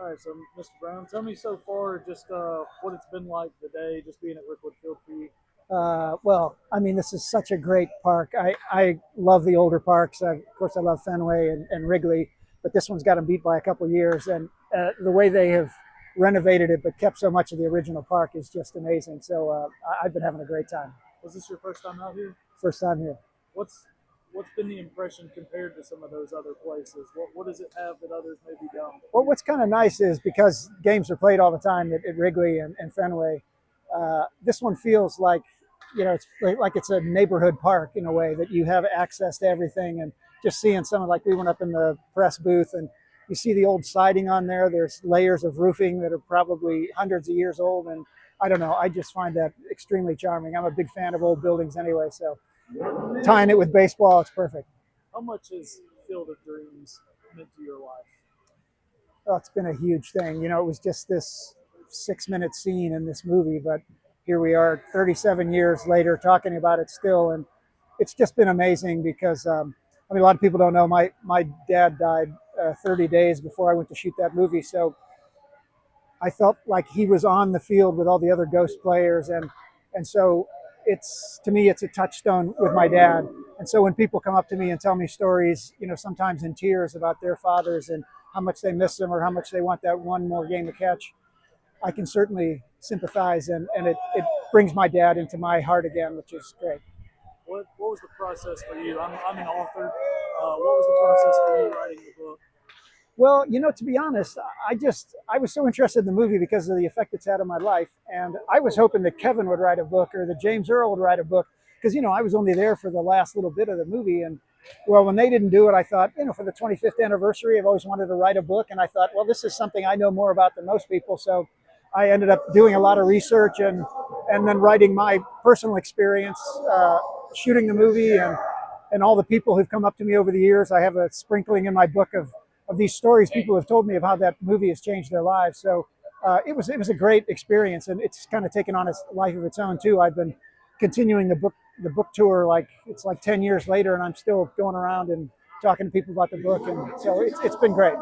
All right, so Mr. Brown, tell me so far just what it's been like today, just being at Rickwood Field for you. Well, I mean, this is such a great park. I love the older parks. Of course, I love Fenway and Wrigley, but this one's got them beat by a couple years. And the way they have renovated it but kept so much of the original park is just amazing. So I've been having a great time. Was this your first time out here? First time here. What's what's been the impression compared to some of those other places? What does it have that others maybe don't? Well, what's kind of nice is because games are played all the time at Wrigley and Fenway, this one feels like, it's like it's a neighborhood park in a way that you have access to everything. And just seeing someone like we went up in the press booth and you see the old siding on there. There's layers of roofing that are probably hundreds of years old. And I don't know, I just find that extremely charming. I'm a big fan of old buildings anyway. So tying it with baseball, it's perfect. How much has Field of Dreams meant to your life? Oh, it's been a huge thing. It was just this 6-minute scene in this movie, but here we are 37 years later talking about it still. And it's just been amazing because, I mean, a lot of people don't know my dad died 30 days before I went to shoot that movie. So I felt like he was on the field with all the other Ghost players. And so to me, it's a touchstone with my dad. And so when people come up to me and tell me stories, sometimes in tears about their fathers and how much they miss them or how much they want that one more game to catch, I can certainly sympathize, and it brings my dad into my heart again, which is great. What was the process for you? I'm an author. What was the process for you writing the book? Well, to be honest, I was so interested in the movie because of the effect it's had on my life. And I was hoping that Kevin would write a book or that James Earl would write a book because, I was only there for the last little bit of the movie. And well, when they didn't do it, I thought, for the 25th anniversary, I've always wanted to write a book. And I thought, well, this is something I know more about than most people. So I ended up doing a lot of research and then writing my personal experience, shooting the movie and all the people who've come up to me over the years. I have a sprinkling in my book of these stories people have told me of how that movie has changed their lives. So it was a great experience, and it's kind of taken on a life of its own too. I've been continuing the book tour, like it's like 10 years later, and I'm still going around and talking to people about the book, and so it's been great.